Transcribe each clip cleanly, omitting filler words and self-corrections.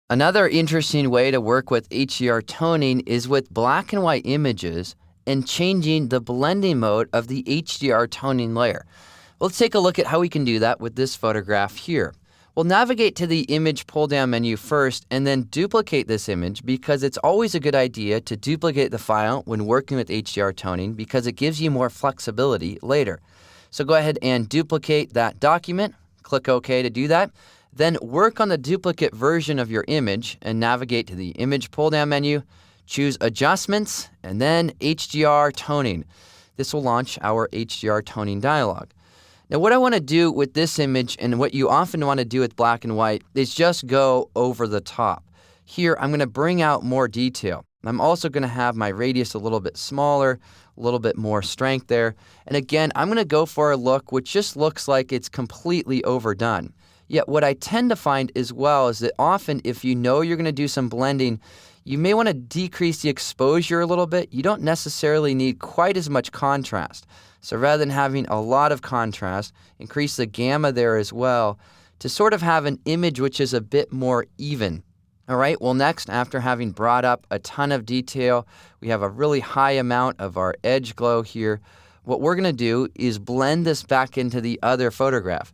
Another interesting way to work with HDR toning is with black and white images and changing the blending mode of the HDR toning layer. Let's take a look at how we can do that with this photograph here. We'll navigate to the image pull-down menu first and then duplicate this image because it's always a good idea to duplicate the file when working with HDR toning because it gives you more flexibility later. So go ahead and duplicate that document. Click OK to do that. Then work on the duplicate version of your image and navigate to the image pull-down menu, choose Adjustments, and then HDR Toning. This will launch our HDR Toning dialog. Now, what I want to do with this image and what you often want to do with black and white is just go over the top. Here, I'm going to bring out more detail. I'm also going to have my radius a little bit smaller, a little bit more strength there. And again, I'm going to go for a look which just looks like it's completely overdone. Yet what I tend to find as well is that often if you know you're going to do some blending, you may want to decrease the exposure a little bit. You don't necessarily need quite as much contrast. So rather than having a lot of contrast, increase the gamma there as well to sort of have an image which is a bit more even. All right, well next, after having brought up a ton of detail, we have a really high amount of our edge glow here. What we're going to do is blend this back into the other photograph.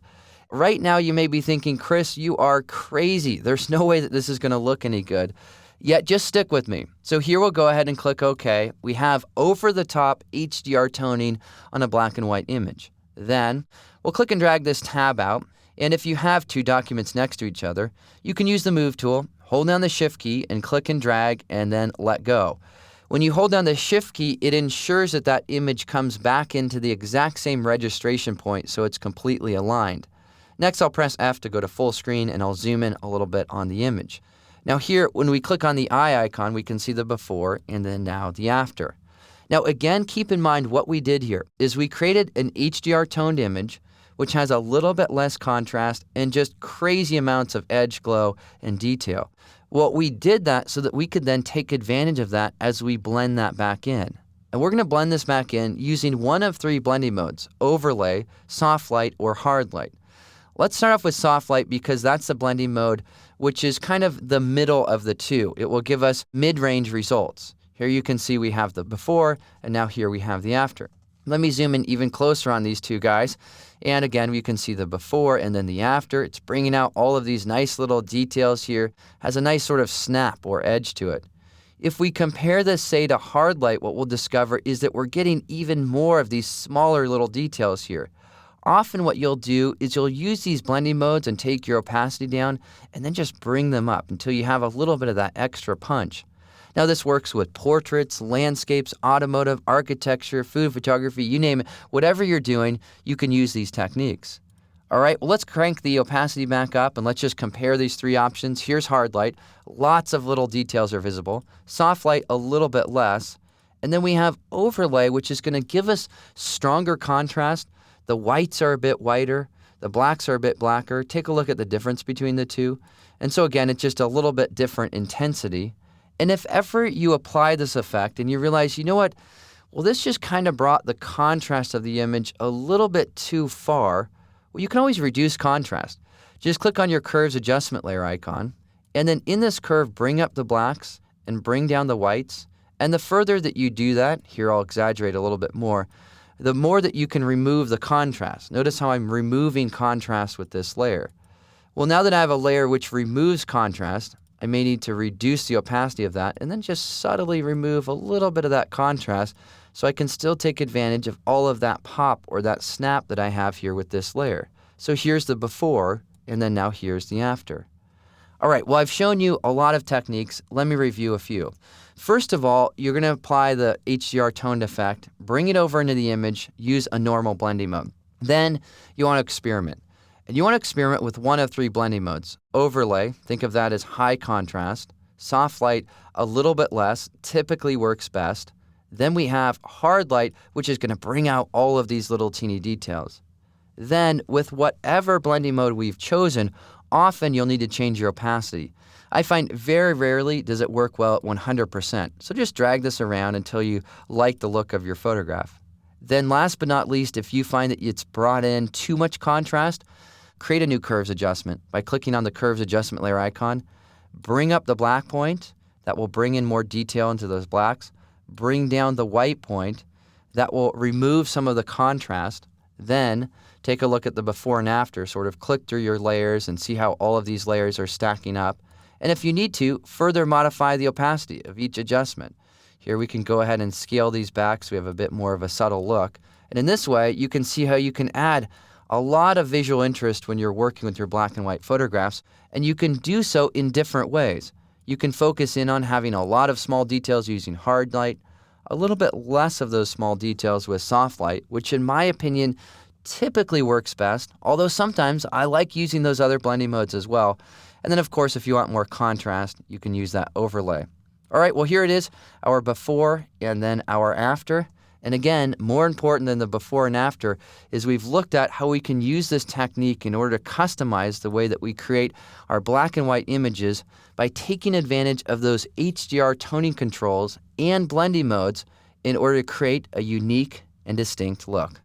Right now, you may be thinking, Chris, you are crazy. There's no way that this is going to look any good. Yet, just stick with me. So here we'll go ahead and click OK. We have over-the-top HDR toning on a black and white image. Then, we'll click and drag this tab out. And if you have two documents next to each other, you can use the Move tool, hold down the Shift key, and click and drag, and then let go. When you hold down the Shift key, it ensures that that image comes back into the exact same registration point so it's completely aligned. Next, I'll press F to go to full screen, and I'll zoom in a little bit on the image. Now here, when we click on the eye icon, we can see the before and then now the after. Now again, keep in mind what we did here is we created an HDR toned image, which has a little bit less contrast and just crazy amounts of edge glow and detail. Well, we did that so that we could then take advantage of that as we blend that back in. And we're going to blend this back in using one of three blending modes: overlay, soft light, or hard light. Let's start off with soft light because that's the blending mode, which is kind of the middle of the two. It will give us mid-range results. Here you can see we have the before, and now here we have the after. Let me zoom in even closer on these two guys. And again, we can see the before and then the after. It's bringing out all of these nice little details here. Has a nice sort of snap or edge to it. If we compare this, say, to hard light, what we'll discover is that we're getting even more of these smaller little details here. Often what you'll do is you'll use these blending modes and take your opacity down and then just bring them up until you have a little bit of that extra punch. Now this works with portraits, landscapes, automotive, architecture, food photography, you name it. Whatever you're doing, you can use these techniques. All right, well let's crank the opacity back up and let's just compare these three options. Here's hard light. Lots of little details are visible. Soft light, a little bit less. And then we have overlay, which is going to give us stronger contrast. The whites are a bit whiter, the blacks are a bit blacker. Take a look at the difference between the two. And so again, it's just a little bit different intensity. And if ever you apply this effect and you realize, you know what, well, this just kind of brought the contrast of the image a little bit too far, well, you can always reduce contrast. Just click on your curves adjustment layer icon, and then in this curve, bring up the blacks and bring down the whites. And the further that you do that, here I'll exaggerate a little bit more, the more that you can remove the contrast. Notice how I'm removing contrast with this layer. Well, now that I have a layer which removes contrast, I may need to reduce the opacity of that and then just subtly remove a little bit of that contrast so I can still take advantage of all of that pop or that snap that I have here with this layer. So here's the before, and then now here's the after. All right, well, I've shown you a lot of techniques. Let me review a few. First of all, you're going to apply the HDR toned effect, bring it over into the image, use a normal blending mode. Then you want to experiment. And you want to experiment with one of three blending modes. Overlay, think of that as high contrast. Soft light, a little bit less, typically works best. Then we have hard light, which is going to bring out all of these little teeny details. Then, with whatever blending mode we've chosen, often you'll need to change your opacity. I find very rarely does it work well at 100%, so just drag this around until you like the look of your photograph. Then last but not least, if you find that it's brought in too much contrast, create a new curves adjustment by clicking on the curves adjustment layer icon, bring up the black point. That will bring in more detail into those blacks. Bring down the white point. That will remove some of the contrast. Then take a look at the before and after, sort of click through your layers and see how all of these layers are stacking up. And if you need to, further modify the opacity of each adjustment. Here we can go ahead and scale these back so we have a bit more of a subtle look. And in this way, you can see how you can add a lot of visual interest when you're working with your black and white photographs, and you can do so in different ways. You can focus in on having a lot of small details using hard light, a little bit less of those small details with soft light, which in my opinion typically works best, although sometimes I like using those other blending modes as well. And then of course, if you want more contrast, you can use that overlay. All right, well here it is, our before and then our after. And again, more important than the before and after is we've looked at how we can use this technique in order to customize the way that we create our black and white images by taking advantage of those HDR toning controls and blending modes in order to create a unique and distinct look.